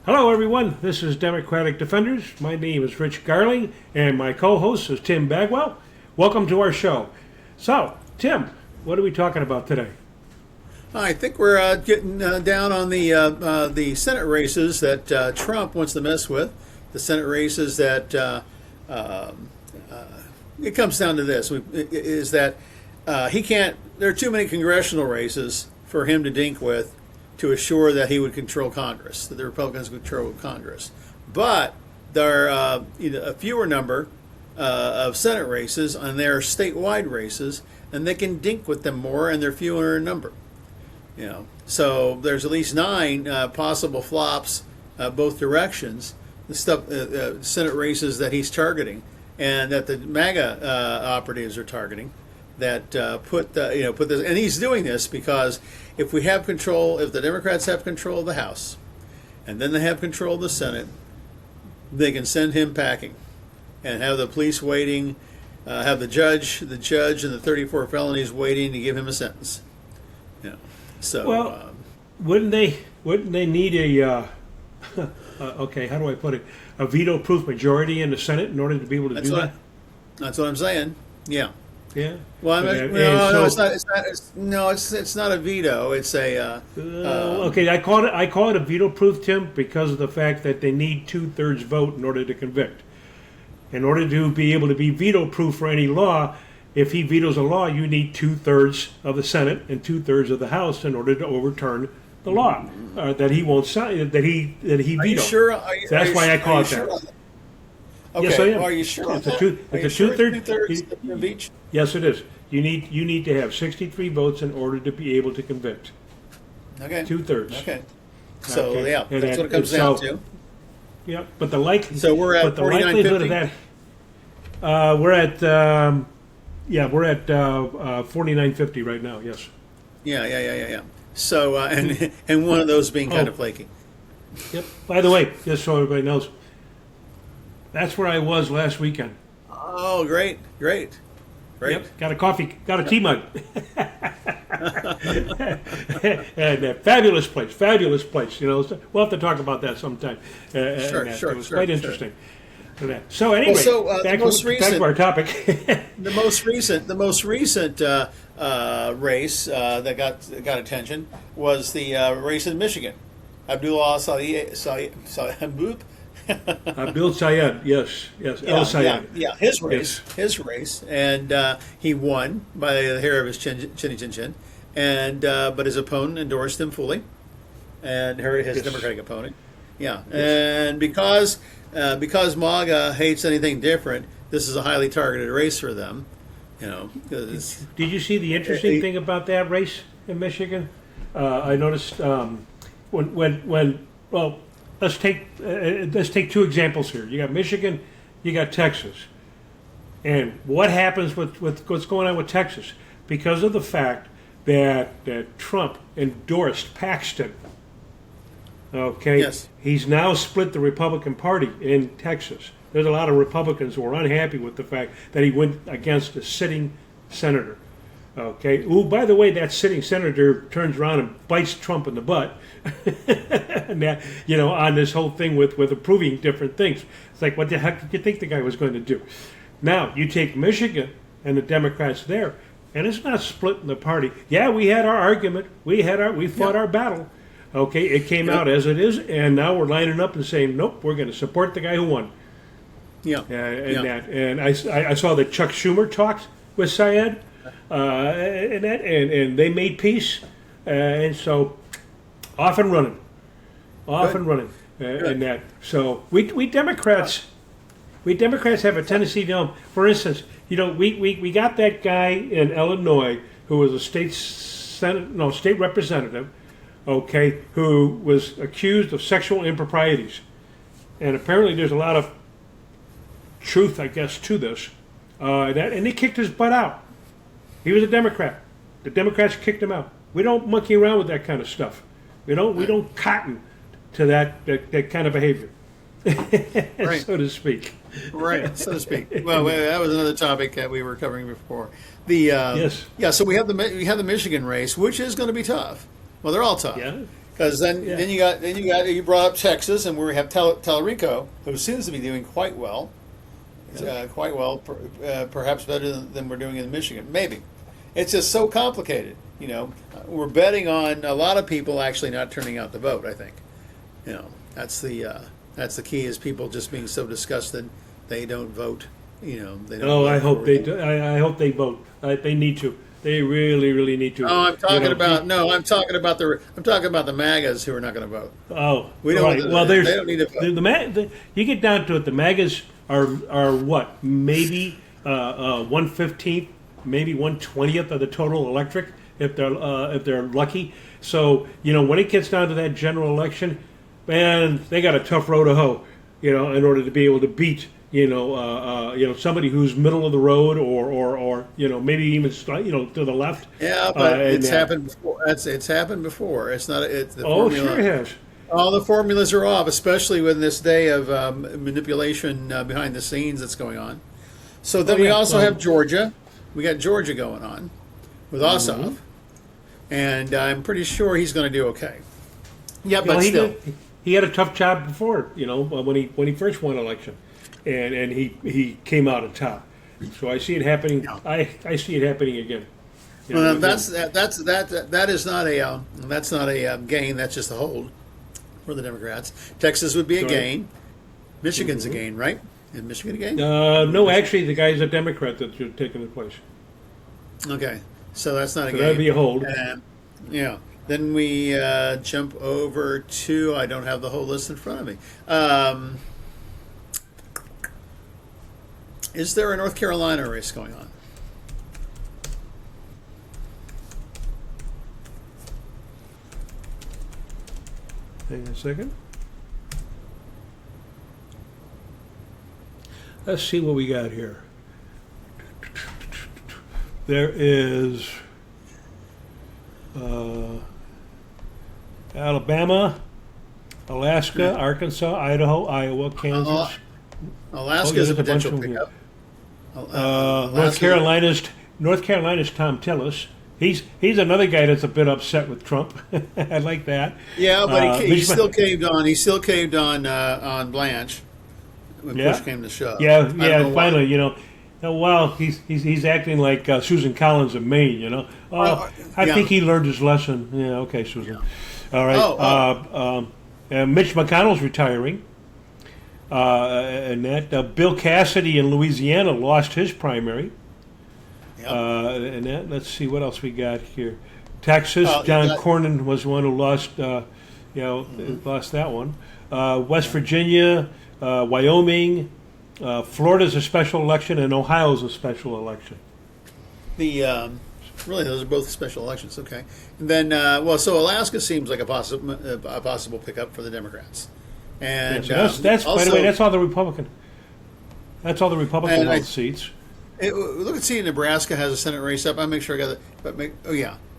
Hello, everyone. This is Democratic Defenders. My name is Rich Garling, and my co-host is Tim Bagwell. Welcome to our show. So, Tim, what are we talking about today? I think we're getting down on the Senate races that Trump wants to mess with. The Senate races that it comes down to this: is that he can't. There are too many congressional races for him to dink with to assure that he would control Congress, that the Republicans would control Congress. But there are a fewer number of Senate races, and they're statewide races, and they can dink with them more, and they're fewer in number. So there's at least 9 possible flops both directions. The Senate races that he's targeting, and that the MAGA operatives are targeting, that put this, and he's doing this because if the Democrats have control of the House, and then they have control of the Senate, they can send him packing, and have the police waiting, have the judge, and the 34 felonies waiting to give him a sentence. So, well, wouldn't they need a okay? How do I put it? A veto-proof majority in the Senate in order to be able to do that? That's what I'm saying. Yeah. Yeah. Well, it's not a veto. It's a. Okay, I call it a veto-proof, Tim, because of the fact that they need 2/3 vote in order to convict. In order to be able to be veto-proof for any law, if he vetoes a law, you need 2/3 of the Senate and 2/3 of the House in order to overturn the law that he won't sign, that he vetoed. Are you sure? That's why I call it that. Okay. Yes, I am. Are you sure? It's a two-thirds of each. Yes, it is. You need to have 63 votes in order to be able to convict. Okay. 2/3. Okay. So Okay. yeah, And that's what it comes down to. Yeah, but the likelihood. So we're at but the likelihood of 49.50. that. We're at 49.50 right now. Yes. Yeah. So and one of those being kind of flaky. Yep. By the way, just so everybody knows, that's where I was last weekend. Oh, great. Yep. Got a coffee, got a tea mug. And fabulous place. So we'll have to talk about that sometime. Sure. It was quite interesting. So anyway, back to our topic. The most recent race that got attention was the race in Michigan. Abdul Sayed, yes, El Sayed. Yeah, his race, and he won by the hair of his chin, and but his opponent endorsed him fully, and his Democratic opponent, yes. And because MAGA hates anything different, this is a highly targeted race for them, Did you see the interesting thing about that race in Michigan? I noticed well. Let's take 2 examples here. You got Michigan, you got Texas, and what happens with what's going on with Texas because of the fact that Trump endorsed Paxton. Okay, yes. He's now split the Republican Party in Texas. There's a lot of Republicans who are unhappy with the fact that he went against a sitting senator. Okay. Ooh, by the way, that sitting senator turns around and bites Trump in the butt. And that, on this whole thing with approving different things. It's like, what the heck did you think the guy was going to do? Now, you take Michigan and the Democrats there, and it's not splitting the party. Yeah, we had our argument. We fought our battle. Okay, it came out as it is, and now we're lining up and saying, nope, we're going to support the guy who won. Yeah. And I saw that Chuck Schumer talked with Syed. And they made peace, and so off and running, and that. So we Democrats have a tendency to, for instance, we got that guy in Illinois who was a state representative, okay, who was accused of sexual improprieties, and apparently there's a lot of truth, I guess, to this, and they kicked his butt out. He was a Democrat. The Democrats kicked him out. We don't monkey around with that kind of stuff. We don't cotton to that kind of behavior, right. So to speak. Right, so to speak. Well, that was another topic that we were covering before. Yes. Yeah. So we have the Michigan race, which is going to be tough. Well, they're all tough. Yeah. Because Yeah. you brought up Texas, and we have Tellurico, who seems to be doing quite well, perhaps better than we're doing in Michigan. Maybe it's just so complicated. We're betting on a lot of people actually not turning out to vote. I think, that's the key is people just being so disgusted they don't vote. They don't. Oh, vote I hope for- they do. I hope they vote. They need to. They really, really need to. Oh, I'm talking You know, about no. I'm talking about the MAGAs who are not going to vote. Oh, We don't. right. Well, there's they don't need to vote. you get down to it. The MAGAs are what? Maybe 1/15th, maybe 1/20th of the total electric if they're lucky. So when it gets down to that general election, man, they got a tough row to hoe. In order to be able to beat somebody who's middle of the road or maybe even to the left. Yeah, but and, it's happened before. It's happened before. It's not. It's the Oh, formula. sure it has. All the formulas are off, especially with this day of manipulation behind the scenes that's going on. So then we yeah, also well- have Georgia. We got Georgia going on with Ossoff, and I'm pretty sure he's going to do okay. Yeah, but still. He had a tough job before, when he first won election, and he came out on top. So I see it happening. Yeah. I see it happening again. Well, with that is not a gain. That's just a hold for the Democrats. Texas would be a Sorry. gain. Michigan's a gain, right? Is Michigan a gain? No, actually, the guy's a Democrat that's taking the place. Okay, so that's not a So gain. that'd be a hold. Yeah. Then we jump over to. I don't have the whole list in front of me. Is there a North Carolina race going on? Hang on a second. Let's see what we got here. There is Alabama, Alaska, Arkansas, Idaho, Iowa, Kansas. Alaska Oh, is a there's a bunch potential of them pickup. North Carolina's Tom Tillis. He's another guy that's a bit upset with Trump. I like that. Yeah, but he Mitch still caved on. He still caved on Blanche when Yeah. push came to shove. I Yeah, don't know why. finally, well, he's acting like Susan Collins of Maine, I yeah. think he learned his lesson. Yeah, okay, Susan. All right. Oh, And Mitch McConnell's retiring. And that Bill Cassidy in Louisiana lost his primary. Yep. And that, let's see what else we got here. Texas, Well, John that- Cornyn was the one who lost. Lost that one. West Virginia, Wyoming, Florida's a special election, and Ohio's a special election. Really, those are both special elections. Okay, and then so Alaska seems like a possible pickup for the Democrats. And So that's by the also, way, that's all the Republican. That's all the Republican And I- held seats. Look and see, Nebraska has a Senate race up. I make sure I got it,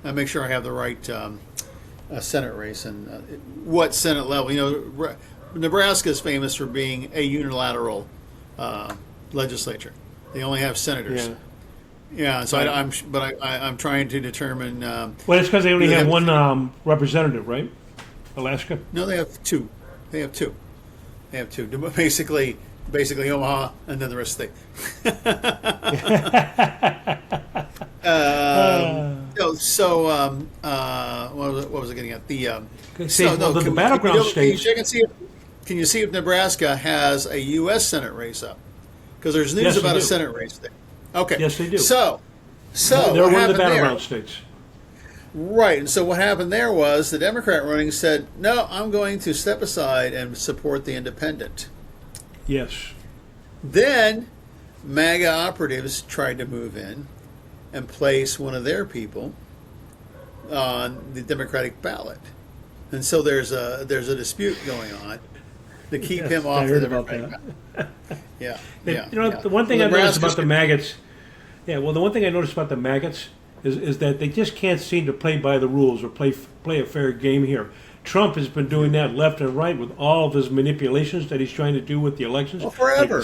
I make sure I have the right Senate race and what Senate level. Nebraska is famous for being a unilateral legislature. They only have senators. Yeah. Yeah, so I'm trying to determine. Well, it's because they only They have have- one representative, right? Alaska. No, they have two. They have two. Basically Omaha, and then the rest of the state. What was I getting at? The battleground states. Can you see if Nebraska has a U.S. Senate race up? Because there's news Yes, they about a do. Senate race there. Okay. Yes, they do. So They're what one of the happened there? battleground states. Right, and so what happened there was the Democrat running said, "No, I'm going to step aside and support the independent." Yes. Then MAGA operatives tried to move in and place one of their people on the Democratic ballot, and so there's a dispute going on to keep Yes, him I off heard the about Democratic ballot. Yeah, yeah. The one thing I noticed about the Nebraska's- maggots, the one thing I noticed about the maggots is that they just can't seem to play by the rules or play a fair game here. Trump has been doing that left and right with all of his manipulations that he's trying to do with the elections. Well, forever.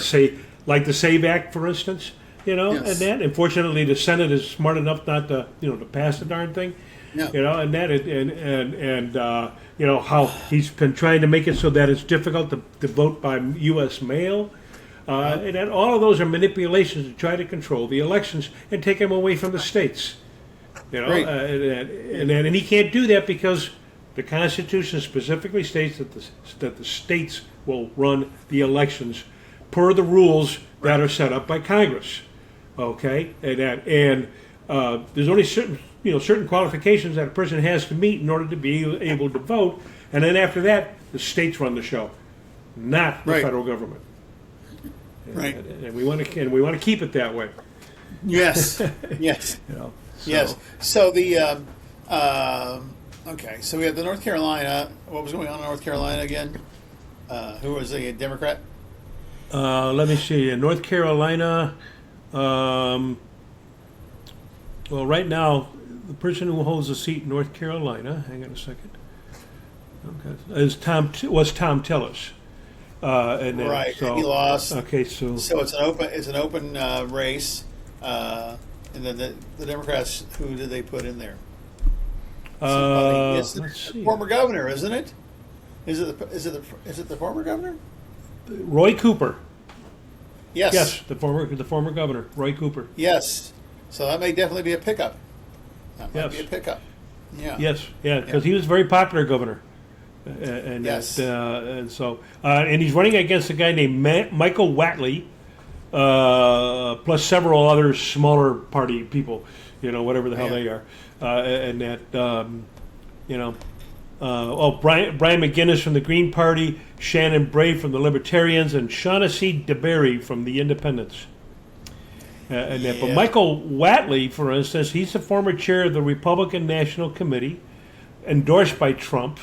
Like the SAVE Act, for instance. you know, Yes. and that. Unfortunately, the Senate is smart enough not to, to pass the darn thing. Yeah. You know, and that, and you know how he's been trying to make it so that it's difficult to vote by U.S. mail. And then all of those are manipulations to try to control the elections and take them away from the states. You know, Right. and he can't do that because the Constitution specifically states that the states will run the elections per the rules that are set up by Congress. Okay, and there's only certain qualifications that a person has to meet in order to be able to vote, and then after that, the states run the show, not the Right. federal government. Right. And we want to keep it that way. Yes. Yes. You know, so- Yes. So the okay. So we have the North Carolina. What was going on in North Carolina again? Who was the Democrat? Let me see. In North Carolina, well, right now, the person who holds the seat in North Carolina, hang on a second, okay, was Tom Tillis. And then, Right. So, He lost. Okay, so So it's an open race. And then the Democrats, who did they put in there? It's the let's see. former governor, isn't it? Is it the former governor? Roy Cooper. Yes. Yes, the former governor, Roy Cooper. Yes. So that may definitely be a pickup. That might Yes. be a pickup. Yeah. Yes, yeah, because he was a very popular governor. And Yes. and so and he's running against a guy named Michael Whatley, plus several other smaller party people, whatever the hell Yeah. they are, and that Brian McGinnis from the Green Party, Shannon Bray from the Libertarians, and Shaughnessy DeBerry from the Independents. But Yeah. Michael Whatley, for instance, he's the former chair of the Republican National Committee, endorsed by Trump.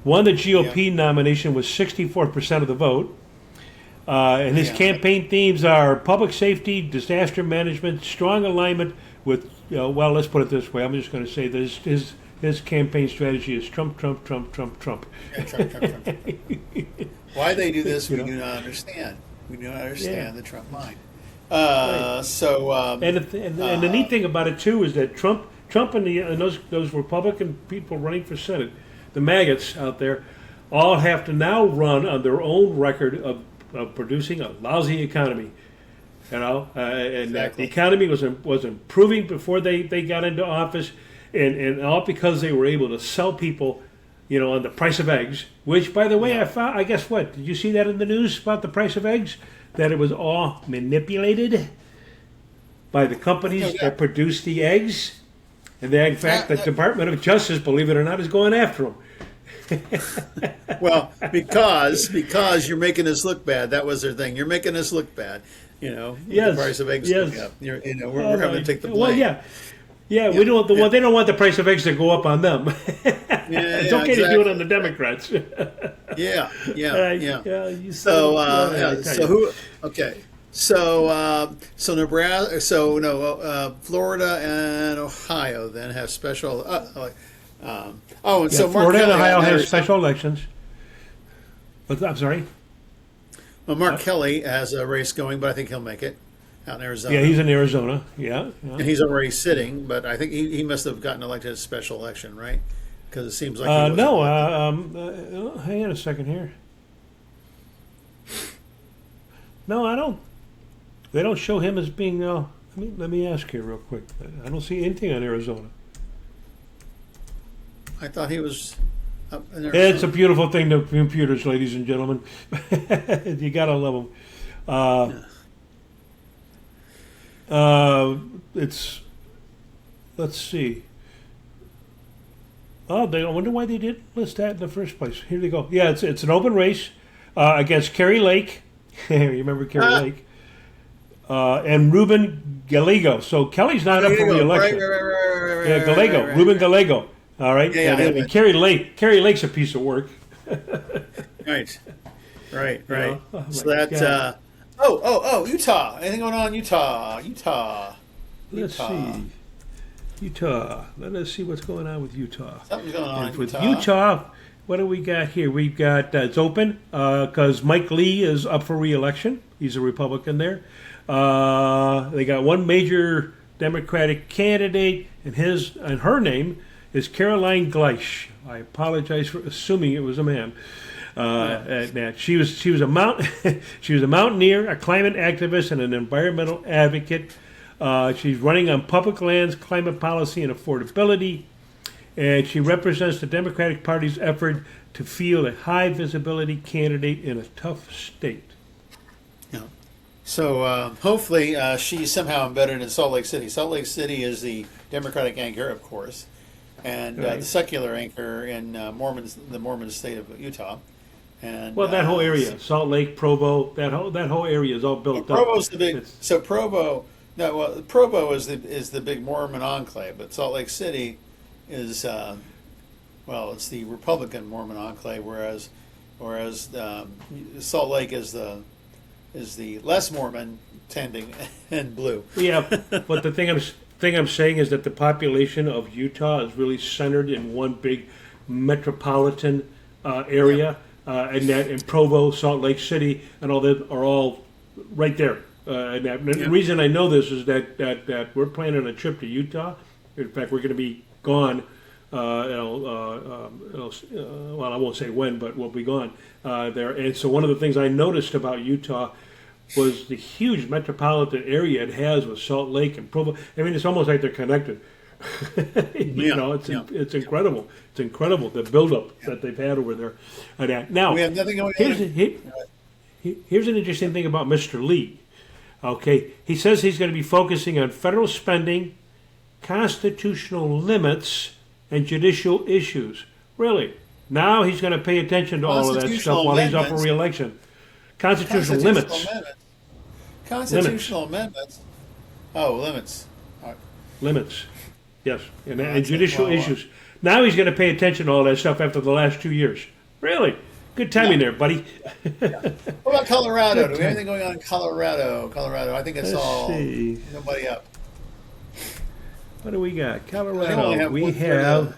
Won the GOP nomination with 64% of the vote. And his Yeah. campaign themes are public safety, disaster management, strong alignment with, well, let's put it this way. I'm just going to say that his campaign strategy is Trump, Trump, Trump, Trump, Trump. Yeah, Trump. Why they do this, we You know. do not understand. We do not understand the Trump mind. Right. So, And the neat thing about it too is that Trump and those Republican people running for Senate, the maggots out there, all have to now run on their own record of producing a lousy economy. And that Exactly. the economy was improving before they got into office, and all because they were able to sell people, on the price of eggs. Which, by the way, I guess what? Did you see that in the news about the price of eggs? That it was all manipulated by the companies that produce the eggs. And that, in fact, the Department of Justice, believe it or not, is going after them. well, because you're making us look bad. That was their thing. You're making us look bad. With Yes, the price of eggs yes. going up. We're having to take the blame. Well, yeah. We don't. They don't want the price of eggs to go up on them. It's okay to do it on the Democrats. Yeah. You So, I tell so you. who? Okay. So Nebraska. So no, Florida and Ohio then have special. And Yeah, so Mark Florida and Kelly Ohio out in have Arizona- special elections. I'm sorry. Well, Mark Kelly has a race going, but I think he'll make it out in Arizona. Yeah, he's in Arizona. Yeah. and he's already sitting, but I think he must have gotten elected as a special election, right? Because it seems like he wasn't No. elected. Hang on a second here. No, I don't. They don't show him as being. Let me ask here real quick. I don't see anything on Arizona. I thought he was up in Arizona. It's a beautiful thing, the computers, ladies and gentlemen. You gotta love them. It's. Let's see. Oh, I wonder why they didn't list that in the first place. Here they go. Yeah, it's an open race against Kerry Lake. You remember Kerry Lake? And Ruben Gallego. So Kelly's not up for re-election. Right, Yeah, Gallego. right. Ruben Gallego. All right. Yeah, and yeah. Kerry Lake's a piece of work. Right. Oh, my So that. God. Utah. Anything going on in Utah? Let's see. Utah. Let us see what's going on with Utah. Something's going on in With Utah. What do we got here? We've got it's open because Mike Lee is up for re-election. He's a Republican there. They got one major Democratic candidate, and her name is Caroline Gleisch. I apologize for assuming it was a man. That she was she was a mountaineer, a climate activist, and an environmental advocate. She's running on public lands, climate policy, and affordability. And she represents the Democratic Party's effort to field a high visibility candidate in a tough state. Yeah. So hopefully she's somehow embedded in Salt Lake City. Salt Lake City is the Democratic anchor, of course, and Right. the secular anchor in the Mormon state of Utah. And Well, that whole area, Salt Lake, Provo, that whole area is all built up. Provo's the big. It's- So Provo, no, well, Provo is the big Mormon enclave, but Salt Lake City is it's the Republican Mormon enclave, whereas Salt Lake is the less Mormon tending and blue. Yeah, but the thing I'm saying is that the population of Utah is really centered in one big metropolitan area, and Provo, Salt Lake City, and all that are all right there. The reason I know this is that we're planning a trip to Utah. In fact, we're going to be gone. Well, I won't say when, but we'll be gone there. And so one of the things I noticed about Utah was the huge metropolitan area it has with Salt Lake and Provo. I mean, it's almost like they're connected. It's incredible. It's incredible the buildup that they've had over there. Now, We have nothing going here's an interesting thing about Mr. Lee. Okay, he says he's going to be focusing on federal spending, constitutional limits, and judicial issues. Really? Now he's going to pay attention to all of that stuff while he's up for re-election. Constitutional limits. Constitutional amendments. Oh, limits. Limits. Yes. And that's judicial well, issues. Now he's going to pay attention to all that stuff after the last 2 years. Really? Good timing there, buddy. What about Colorado? Do we have anything going on in Colorado? I think it's Let's all see. nobody up. What do we got? They only Colorado. have We one have.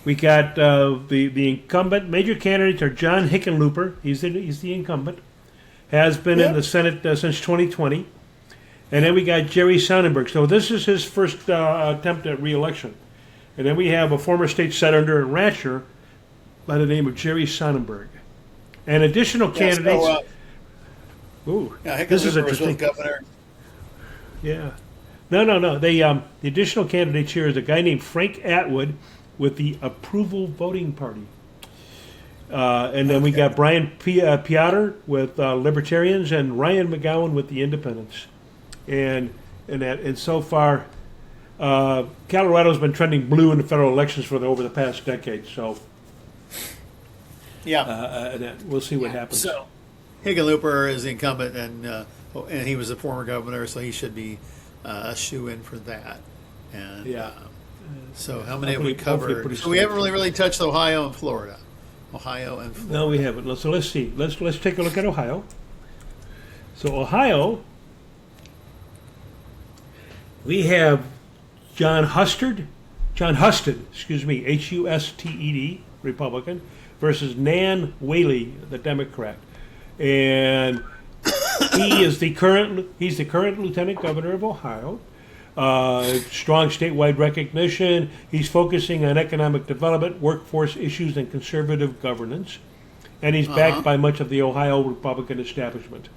We got the incumbent. Major candidates are John Hickenlooper. He's the incumbent. Has been in the Senate since 2020. And then we got Jerry Sonnenberg. So this is his first attempt at re-election. And then we have a former state senator and rancher by the name of Jerry Sonnenberg. And additional candidates. Ooh, this is Hickenlooper was interesting. with governor. Yeah. No. The additional candidates here is a guy named Frank Atwood with the Approval Voting Party. And then we got Brian Piotr with Libertarians and Ryan McGowan with the Independents. And so far, Colorado's been trending blue in the federal elections for over the past decade. So we'll see what happens. So Hickenlooper is the incumbent, and he was a former governor, so he should be a shoe-in for that. And so how many have we Hopefully covered? pretty So we haven't straightforward. really touched Ohio and Florida. No, we haven't. So let's see. Let's take a look at Ohio. So Ohio, we have John Husted, Husted, Republican, versus Nan Whaley, the Democrat, and he's the current lieutenant governor of Ohio. Strong statewide recognition. He's focusing on economic development, workforce issues, and conservative governance. And he's backed by much of the Ohio Republican establishment.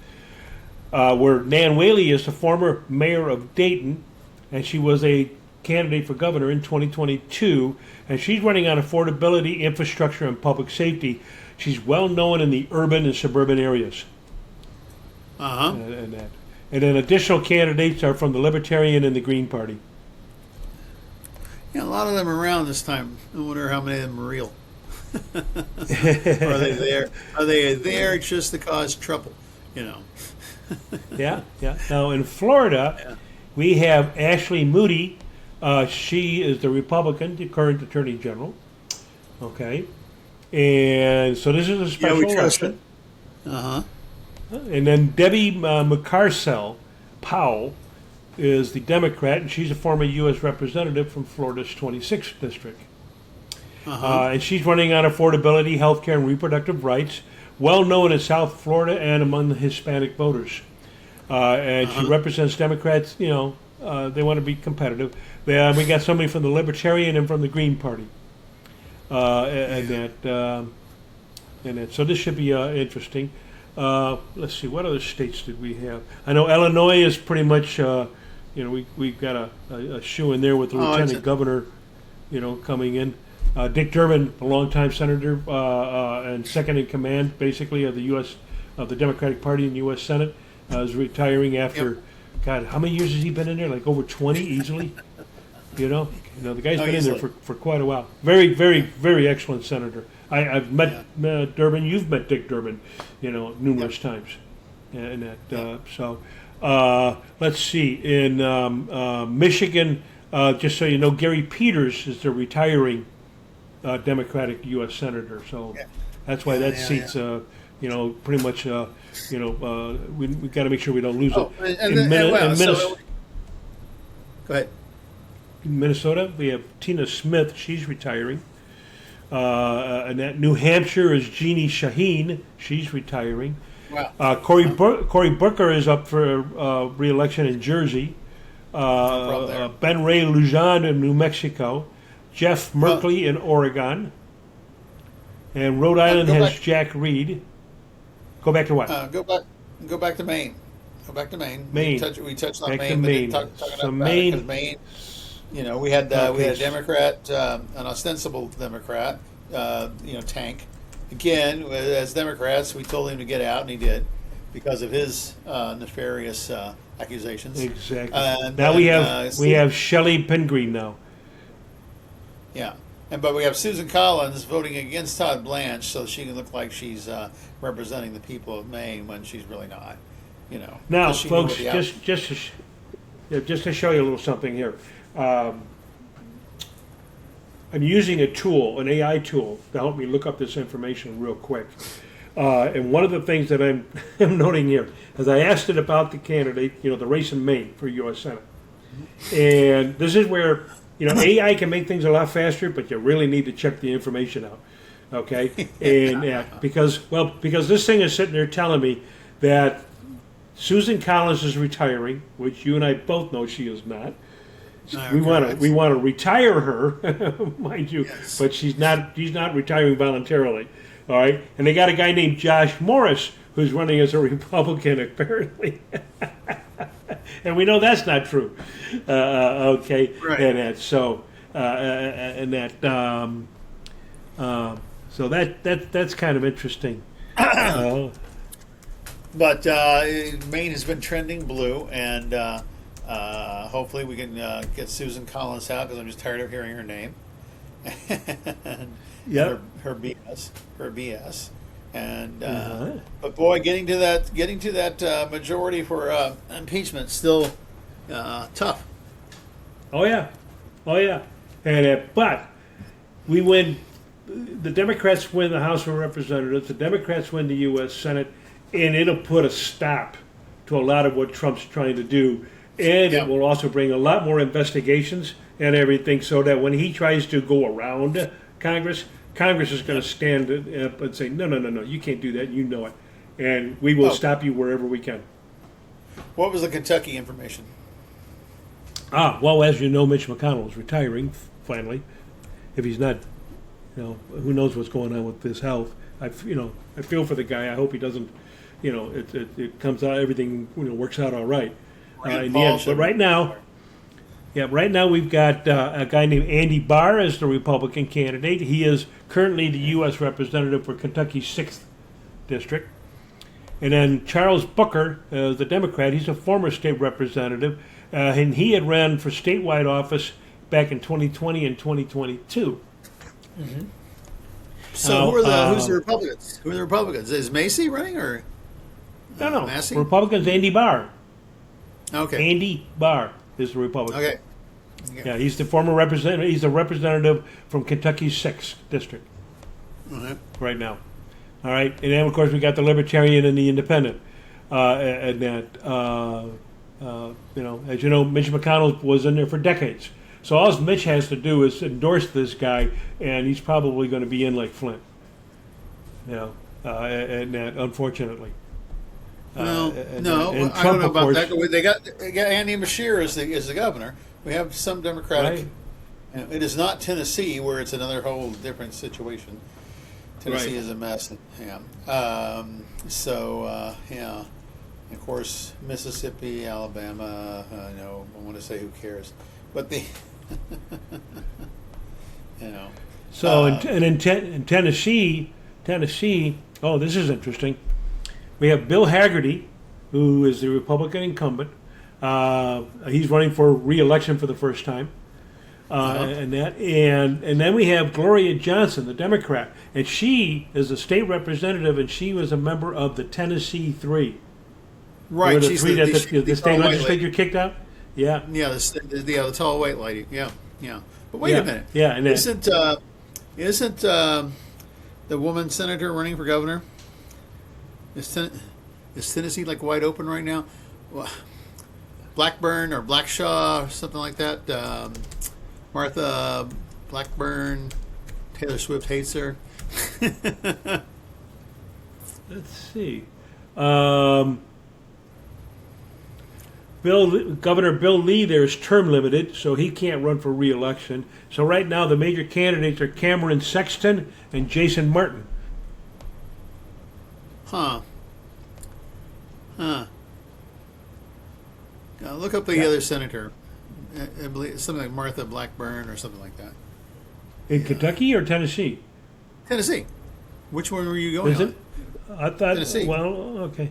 Where Nan Whaley is the former mayor of Dayton, and she was a candidate for governor in 2022, and she's running on affordability, infrastructure, and public safety. She's well known in the urban and suburban areas. And then additional candidates are from the Libertarian and the Green Party. Yeah, a lot of them are around this time. I wonder how many of them are real. Are they there? Are they there just to cause trouble? Yeah. Now in Florida, we have Ashley Moody. She is the Republican, the current Attorney General. Okay. And so this is a special election. And then Debbie McCarcel Powell is the Democrat, and she's a former U.S. representative from Florida's 26th district. And she's running on affordability, health care, and reproductive rights, well known in South Florida and among the Hispanic voters. And she represents Democrats, they want to be competitive. We got somebody from the Libertarian and from the Green Party. So this should be interesting. Let's see, what other states did we have? I know Illinois is pretty much, we've got a shoe in there with the lieutenant governor, coming in. Dick Durbin, a longtime senator and second in command, basically, of the Democratic Party in the U.S. Senate, is retiring after, God, how many years has he been in there? Like over 20 easily. The guy's been in there for quite a while. Very, very, very excellent senator. I've met Durbin. You've met Dick Durbin, numerous times, and let's see. In Michigan, just so you know, Gary Peters is the retiring Democratic U.S. senator. So that's why that seat's pretty much we got to make sure we don't lose it. Go ahead. In Minnesota, we have Tina Smith. She's retiring. And that New Hampshire is Jeannie Shaheen. She's retiring. Wow. Cory Booker is up for re-election in Jersey. Ben Ray Lujan in New Mexico. Jeff Merkley in Oregon. And Rhode Island has Jack Reed. Go back to what? Go back to Maine. Go back to Maine. Maine. We touched on Back Maine. to Maine. So Maine. We had a Democrat, an ostensible Democrat, Tank. Again, as Democrats, we told him to get out, and he did, because of his nefarious accusations. Exactly. Now we have Shelley Pingree now. Yeah, but we have Susan Collins voting against Todd Blanche, so she can look like she's representing the people of Maine when she's really not. Now, folks, just to show you a little something here. I'm using a tool, an AI tool, to help me look up this information real quick. And one of the things that I'm noting here is I asked it about the candidate, the race in Maine for U.S. Senate. And this is where, AI can make things a lot faster, but you really need to check the information out. Okay? And because this thing is sitting there telling me that Susan Collins is retiring, which you and I both know she is not. We want to retire her, mind you, but she's not retiring voluntarily. All right, and they got a guy named Josh Morris who's running as a Republican apparently, and we know that's not true. Okay, right. And so that's kind of interesting. But Maine has been trending blue, and hopefully we can get Susan Collins out, because I'm just tired of hearing her name. Yeah, her BS, and but boy, getting to that majority for impeachment still tough. Oh yeah, and but we win. The Democrats win the House of Representatives. The Democrats win the U.S. Senate, and it'll put a stop to a lot of what Trump's trying to do. And it will also bring a lot more investigations and everything, so that when he tries to go around Congress is going to stand up and say, no, you can't do that, you know it. And we will stop you wherever we can. What was the Kentucky information? Well, as you know, Mitch McConnell is retiring, finally. If he's not, who knows what's going on with his health. I feel for the guy. I hope he doesn't, it comes out, everything, works out all right. In the end. But right now we've got a guy named Andy Barr as the Republican candidate. He is currently the U.S. representative for Kentucky's 6th district. And then Charles Booker, the Democrat, he's a former state representative, and he had ran for statewide office back in 2020 and 2022. Mm-hmm. So who's the Republicans? Who are the Republicans? Is Macy running, or no? Massey? Republicans, Andy Barr. Okay. Andy Barr is the Republican. Okay. Yeah, he's the former representative. He's a representative from Kentucky's 6th district right now. All right, and then of course we got the Libertarian and the Independent, and that as you know, Mitch McConnell was in there for decades. So all Mitch has to do is endorse this guy, and he's probably going to be in like Flint. You know, and unfortunately. Well, and no, and I Trump, don't know of about course, that. They got Andy Beshear as the governor. We have some Democratic. Right. It is not Tennessee, where it's another whole different situation. Tennessee Right. is a mess. Yeah. Yeah. Of course, Mississippi, Alabama. I want to say who cares, but the you know. So in Tennessee, oh, this is interesting. We have Bill Haggerty, who is the Republican incumbent. He's running for re-election for the first time. And then we have Gloria Johnson, the Democrat, and she is a state representative, and she was a member of the Tennessee Three. Right, Were the she's three that the tall state white legislature lady. kicked out. Yeah, Yeah, the tall white lady. Yeah. But wait Yeah, a minute. yeah, and then- Isn't the woman senator running for governor? Is Tennessee like wide open right now? Well, Blackburn or Blackshaw or something like that. Martha Blackburn. Taylor Swift hates her. let's see. Governor Bill Lee there is term limited, so he can't run for re-election. So right now the major candidates are Cameron Sexton and Jason Martin. Huh. Look up the other senator. I believe it's something like Martha Blackburn or something like that. In Kentucky or Tennessee? Tennessee. Which one were you going Is on? it? I thought. Tennessee. Well, okay.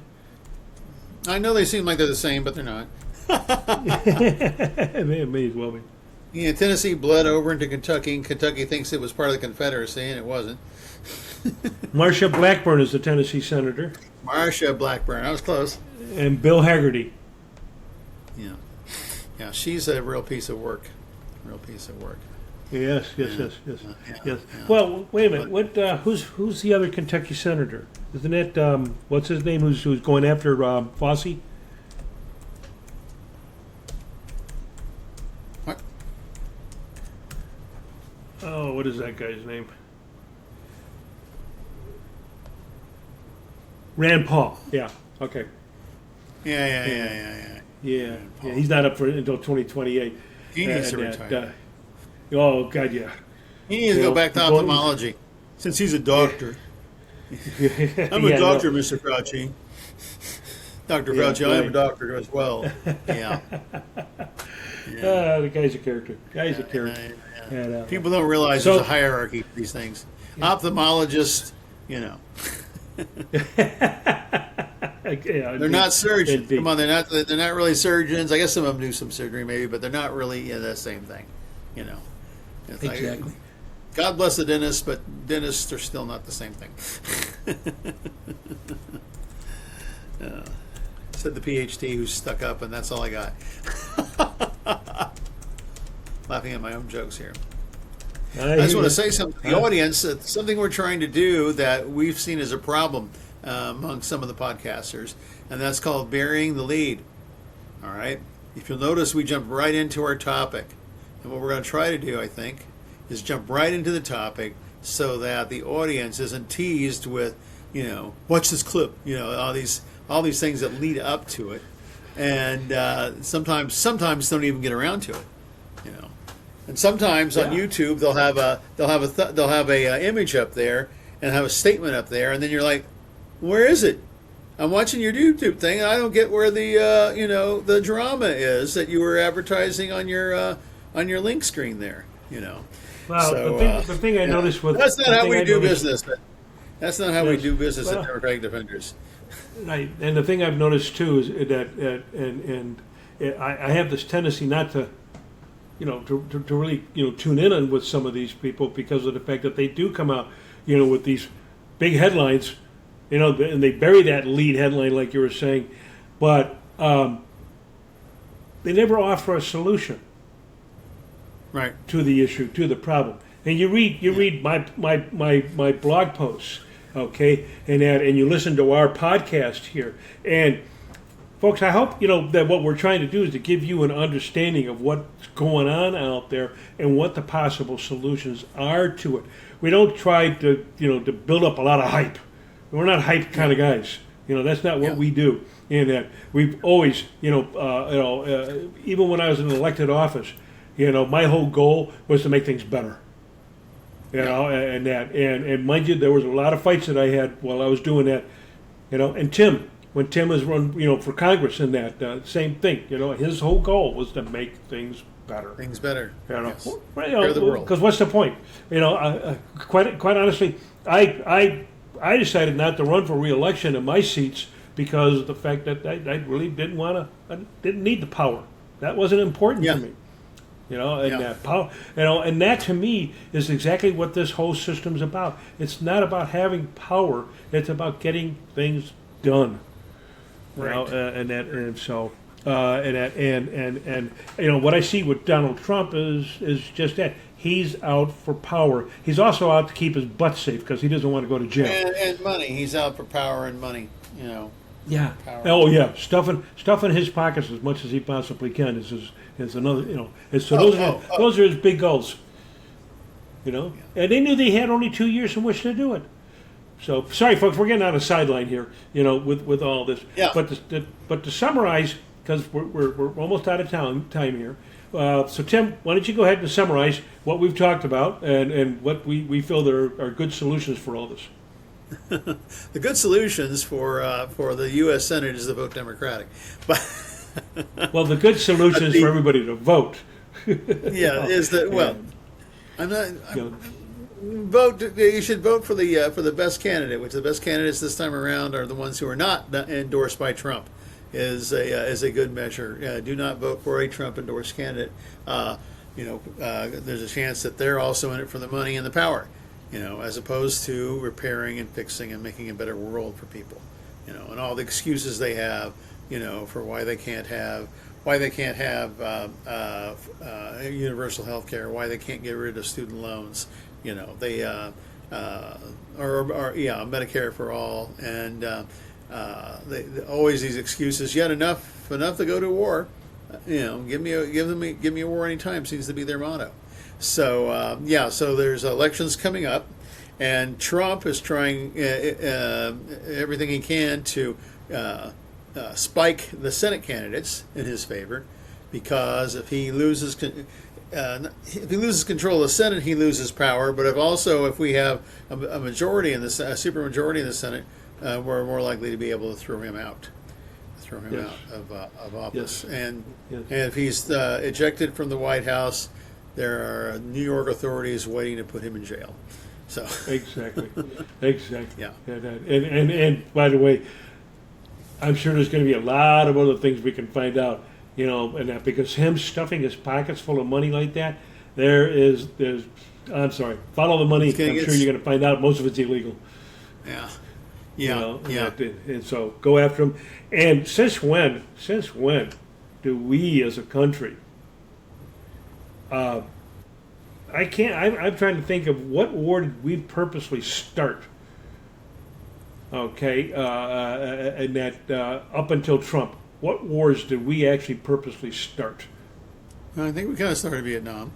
I know they seem like they're the same, but they're not. It may as well be. Yeah, Tennessee bled over into Kentucky, and Kentucky thinks it was part of the Confederacy, and it wasn't. Marsha Blackburn is the Tennessee senator, Marsha Blackburn. I was close. and Bill Haggerty. Yeah, she's a real piece of work. Real piece of work. Yes. Yeah. Well, wait a minute. What? Who's the other Kentucky senator? Isn't it what's his name? Who's going after Fossey? What? Oh, what is that guy's name? Rand Paul. Yeah. Okay. Yeah. Yeah. He's not up for until 2028. He needs to And, retire. oh God, yeah. He needs to go back to Well, ophthalmology, since he's a doctor. I'm a Yeah, doctor, no. Mr. Fauci. Dr. Yeah, Fauci, I am a right. doctor as well. Yeah. The guy's a character. Guy's a character. Yeah. And, People don't realize So- there's a hierarchy for these things. Ophthalmologist, they're not surgeons. Indeed. Come on, they're not really surgeons. I guess some of them do some surgery maybe, but they're not really the same thing. It's like, Exactly. God bless the dentist, but dentists are still not the same thing. Said the PhD who's stuck up, and that's all I got. Laughing at my own jokes here. I just want to say something to the audience. Something we're trying to do that we've seen as a problem among some of the podcasters, and that's called burying the lead. All right? If you'll notice, we jump right into our topic. And what we're going to try to do, I think, is jump right into the topic so that the audience isn't teased with, watch this clip, all these things that lead up to it, and sometimes don't even get around to it, And sometimes on YouTube they'll have a image up there and have a statement up there, and then you're like, where is it? I'm watching your YouTube thing, and I don't get where the drama is that you were advertising on your link screen there. Well, So, the thing I noticed with that's not the how thing we I do noticed- business. That's not how we Yes. do business Well- at Democratic Defenders. Right, and the thing I've noticed too is that, I have this tendency not to, to really, tune in on with some of these people because of the fact that they do come out, with these big headlines, and they bury that lead headline like you were saying, but they never offer a solution Right. to the issue, to the problem. And you read my blog posts, okay, and you listen to our podcast here, and folks, I hope that what we're trying to do is to give you an understanding of what's going on out there and what the possible solutions are to it. We don't try to to build up a lot of hype. We're not hype kind of guys. That's not what Yeah. we do. And that we've always, even when I was in an elected office, my whole goal was to make things better. And mind you, there was a lot of fights that I had while I was doing that. And Tim, when Tim was run, for Congress and that same thing. His whole goal was to make things better. Things better. Yes. Well, the world. Because what's the point? Quite honestly, I decided not to run for re-election in my seats because of the fact that I really I didn't need the power. That wasn't important Yeah. to me. And Yeah. that power, and that to me is exactly what this whole system's about. It's not about having power; it's about getting things done. Right. And so what I see with Donald Trump is just that he's out for power. He's also out to keep his butt safe because he doesn't want to go to jail. And money. He's out for power and money. Yeah. Power. Oh yeah, stuffing his pockets as much as he possibly can is another. Those are his big goals. And they knew they had only 2 years in which to do it. So sorry, folks, we're getting on a sideline here. With all this. Yeah. But to summarize, because we're almost out of time here. So Tim, why don't you go ahead and summarize what we've talked about and what we feel there are good solutions for all this. The good solutions for the U.S. Senate is to vote Democratic, but Well, the good solution is for everybody to vote. yeah, is that well? I'm not. You know, Vote. You should vote for the best candidate. Which the best candidates this time around are the ones who are not endorsed by Trump. Is a good measure. Do not vote for a Trump endorsed candidate. There's a chance that they're also in it for the money and the power. As opposed to repairing and fixing and making a better world for people. And all the excuses they have. For why they can't have universal health care, why they can't get rid of student loans. They Medicare for all, and they always these excuses. Yet enough to go to war. Give me a war anytime seems to be their motto. So so there's elections coming up, and Trump is trying everything he can to spike the Senate candidates in his favor, because if he loses control of the Senate, he loses power. But if we have a majority in a supermajority in the Senate, we're more likely to be able to throw him out Yes. of office. Yes. And Yes. and if he's ejected from the White House, there are New York authorities waiting to put him in jail. So Exactly. Yeah. And by the way, I'm sure there's going to be a lot of other things we can find out, and that because him stuffing his pockets full of money like that, I'm sorry, follow the money. I'm sure you're going to find out most of it's illegal. yeah. And so go after him. And since when do we as a country? I'm trying to think of what war did we purposely start. Okay, and that up until Trump, what wars did we actually purposely start? I think we kind of started Vietnam.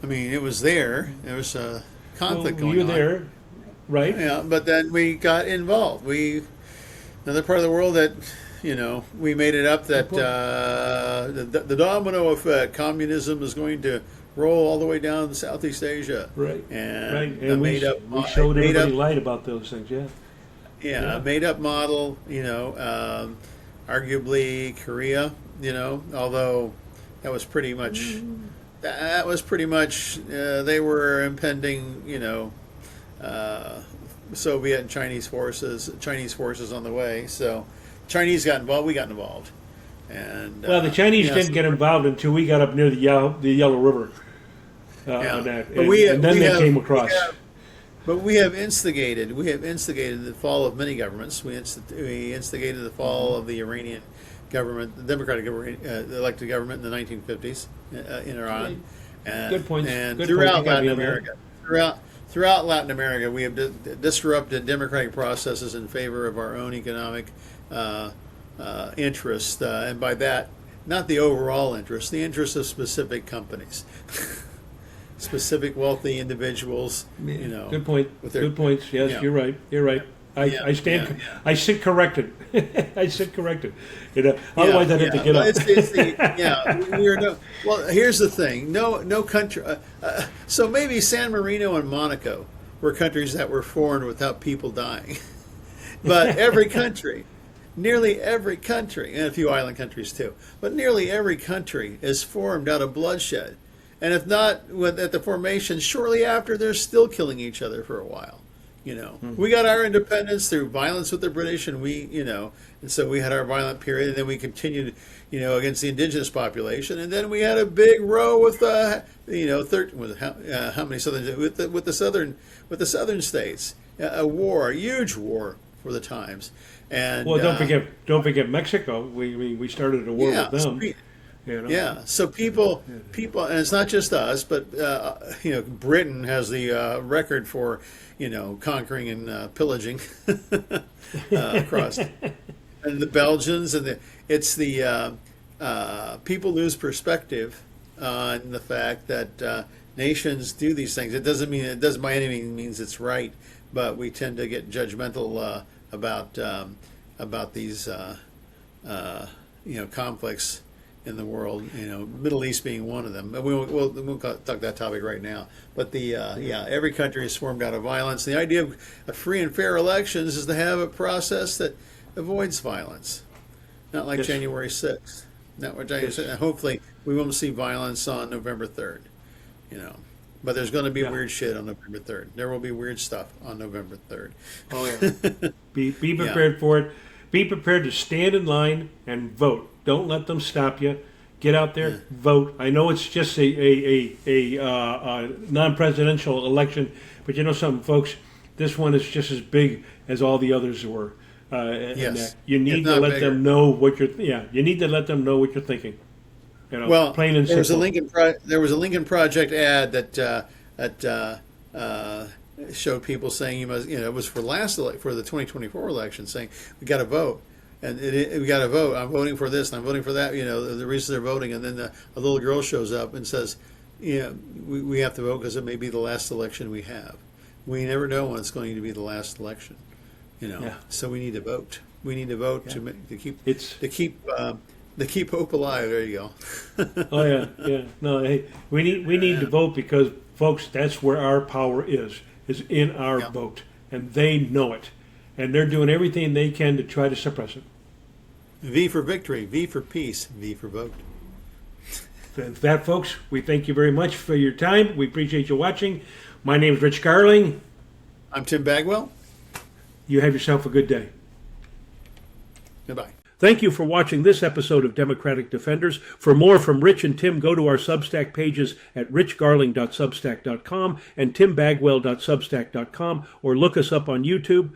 I mean, it was there. There was a conflict going you on. were there, right? Yeah, but then we got involved. Another part of the world that, we made it up that the domino effect, communism is going to roll all the way down to Southeast Asia. Right. And And we showed everybody lied about those things. Yeah. Yeah, a made-up model, arguably Korea, although that was pretty much, they were impending, Soviet and Chinese forces on the way. So Chinese got involved, we got involved. And Well, the Chinese didn't get involved until we got up near the Yellow River. On that. But And then they came across. But we have instigated the fall of many governments. We instigated the fall of the Iranian government, the democratic elected government in the 1950s in Iran. And, Good points. And Good throughout point. You got me Latin on America, throughout Latin America, we have disrupted democratic processes in favor of our own economic interest, and by that, not the overall interest, the interest of specific companies, specific wealthy individuals. Good point. with their- Good points. Yes, yeah. you're right. You're right. Yeah, I stand. yeah. I sit corrected. I sit corrected. Otherwise, I'd have to get Well, up. it's the, we're no. Well, here's the thing. No country. So maybe San Marino and Monaco were countries that were formed without people dying, but every country, nearly every country, and a few island countries too, but nearly every country is formed out of bloodshed, and if not at the formation, shortly after, they're still killing each other for a while. We got our independence through violence with the British, and and so we had our violent period, and then we continued, against the indigenous population, and then we had a big row with, how many southern with the southern states, a huge war for the times, and Well, don't forget Mexico. We started a war with them. Yeah, so people, and it's not just us, but Britain has the record for conquering and pillaging across, and the Belgians, and it's the people lose perspective on the fact that nations do these things. It doesn't by any means it's right, but we tend to get judgmental about these conflicts in the world, Middle East being one of them. We won't talk that topic right now. But every country is formed out of violence. The idea of free and fair elections is to have a process that avoids violence, not like Yes. January 6th. Hopefully, we won't see violence on November 3rd. But there's going to be weird shit on November 3rd. There will be weird stuff on November 3rd. Oh yeah. Be prepared for it. Be prepared to stand in line and vote. Don't let them stop you. Get out there, vote. I know it's just a non-presidential election, but you know something, folks. This one is just as big as all the others were. Yes. You need to let them know what you're. Yeah, you need to let them know what you're thinking. Well, plain and there was simple. there was a Lincoln Project ad that showed people saying you must, it was for for the 2024 election, saying we got to vote, and we got to vote. I'm voting for this and I'm voting for that. The reason they're voting, and then a little girl shows up and says, we have to vote because it may be the last election we have. We never know when it's going to be the last election. So we need to vote. We need to vote to keep hope alive. There you go. Oh yeah. No, hey, we need to vote because, folks, that's where our power is in our vote, and they know it, and they're doing everything they can to try to suppress it. V for victory, V for peace, V for vote. With that, folks, we thank you very much for your time. We appreciate you watching. My name is Rich Garling. I'm Tim Bagwell. You have yourself a good day. Goodbye. Thank you for watching this episode of Democratic Defenders. For more from Rich and Tim, go to our Substack pages at richgarling.substack.com and timbagwell.substack.com, or look us up on YouTube.